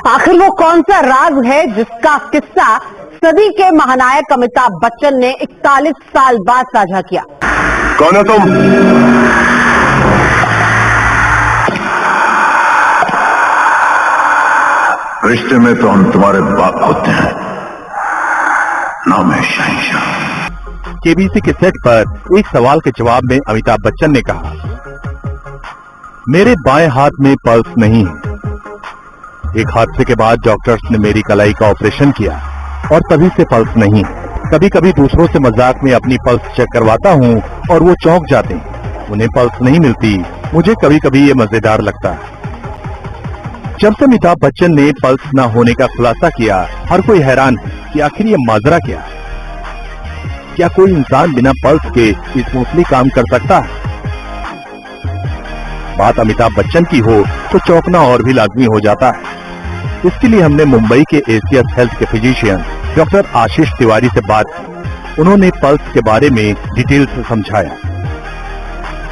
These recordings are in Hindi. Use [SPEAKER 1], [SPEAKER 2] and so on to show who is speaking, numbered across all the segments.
[SPEAKER 1] आखिर वो कौन सा राज है जिसका किस्सा सदी के महानायक अमिताभ बच्चन ने 41 साल बाद साझा किया?
[SPEAKER 2] कौन है तुम? रिश्ते में तो हम तुम्हारे बाप होते हैं, नाम है शहंशाह।
[SPEAKER 3] केबीसी के सेट पर एक सवाल के जवाब में अमिताभ बच्चन ने कहा, मेरे बाएं हाथ में पल्स नहीं है। एक हादसे के बाद डॉक्टर्स ने मेरी कलाई का ऑपरेशन किया और तभी से पल्स नहीं है। कभी कभी दूसरों से मजाक में अपनी पल्स चेक करवाता हूँ और वो चौंक जाते हैं, उन्हें पल्स नहीं मिलती। मुझे कभी कभी ये मजेदार लगता है। जब से अमिताभ बच्चन ने पल्स न होने का खुलासा किया, हर कोई हैरान है कि आखिर ये माजरा क्या है। क्या कोई इंसान बिना पल्स के स्मूथली काम कर सकता है? बात अमिताभ बच्चन की हो तो चौंकना और भी लाजमी हो जाता है। इसके लिए हमने मुंबई के एसीएस हेल्थ के फिजिशियन डॉक्टर आशीष तिवारी से बात की। उन्होंने पल्स के बारे में डिटेल से समझाया।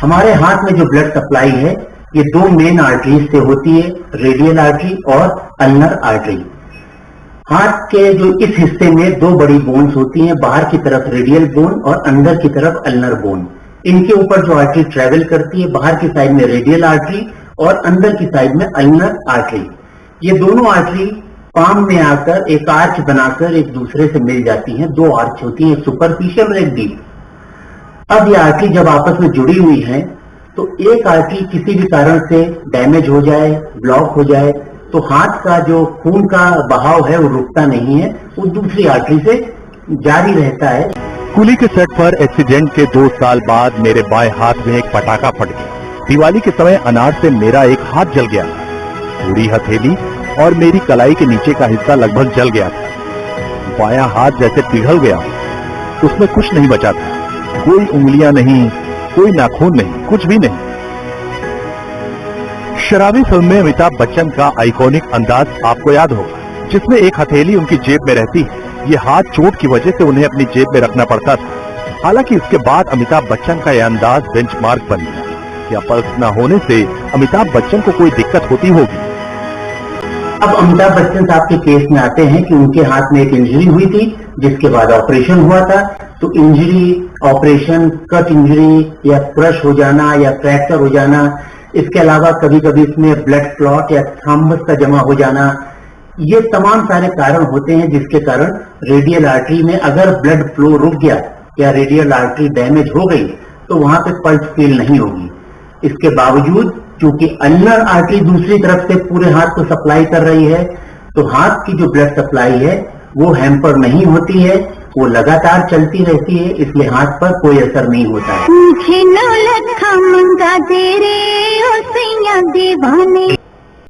[SPEAKER 4] हमारे हाथ में जो ब्लड सप्लाई है ये दो मेन आर्टरीज से होती है, रेडियल आर्टरी और अल्नर आर्टरी। हाथ के जो इस हिस्से में दो बड़ी बोन्स होती हैं, बाहर की तरफ रेडियल बोन और अंदर की तरफ अल्नर बोन। इनके ऊपर जो आर्टरी ट्रेवल करती है, बाहर की साइड में रेडियल आर्टरी और अंदर की साइड में अल्नर आर्टरी। ये दोनों आर्टरी पाम में आकर एक आर्च बनाकर एक दूसरे से मिल जाती हैं। दो आर्च होती हैं, सुपरफिशियल और एक डीप। अब ये आर्टरी जब आपस में जुड़ी हुई है तो एक आर्टरी किसी भी कारण से डैमेज हो जाए, ब्लॉक हो जाए, तो हाथ का जो खून का बहाव है वो रुकता नहीं है, वो दूसरी आर्टरी से जारी रहता है।
[SPEAKER 3] कुली के सेट पर एक्सीडेंट के 2 साल बाद मेरे बाएं हाथ में एक पटाखा फट गया। दिवाली के समय अनार से मेरा एक हाथ जल गया, पूरी हथेली और मेरी कलाई के नीचे का हिस्सा लगभग जल गया था। बायां हाथ जैसे पिघल गया, उसमें कुछ नहीं बचा था। कोई उंगलियां नहीं, कोई नाखून नहीं, कुछ भी नहीं। शराबी फिल्म में अमिताभ बच्चन का आइकॉनिक अंदाज आपको याद होगा, जिसमें एक हथेली उनकी जेब में रहती है। ये हाथ चोट की वजह से उन्हें अपनी जेब में रखना पड़ता था। हालांकि इसके बाद अमिताभ बच्चन का यह अंदाज बेंचमार्क बन गया। क्या पल्स न होने से अमिताभ बच्चन को कोई दिक्कत होती होगी?
[SPEAKER 4] अब अमिताभ बच्चन साहब के केस में आते हैं कि उनके हाथ में एक इंजरी हुई थी, जिसके बाद ऑपरेशन हुआ था। तो इंजरी, ऑपरेशन, कट इंजरी या क्रश हो जाना या फ्रैक्चर हो जाना, इसके अलावा कभी कभी इसमें ब्लड क्लॉट या थ्रम्बस का जमा हो जाना, ये तमाम सारे कारण होते हैं जिसके कारण रेडियल आर्टरी में अगर ब्लड फ्लो रुक गया या रेडियल आर्टरी डैमेज हो गई तो वहां पे पल्स फील नहीं होगी। इसके बावजूद चूंकि अल्नर आर्टरी दूसरी तरफ से पूरे हाथ को सप्लाई कर रही है, तो हाथ की जो ब्लड सप्लाई है वो हैम्पर नहीं होती है, वो लगातार चलती रहती है, इसलिए हाथ पर कोई असर नहीं होता है।
[SPEAKER 5] मुझे न लखा मंगा दे रे ओ सैया दीवाने।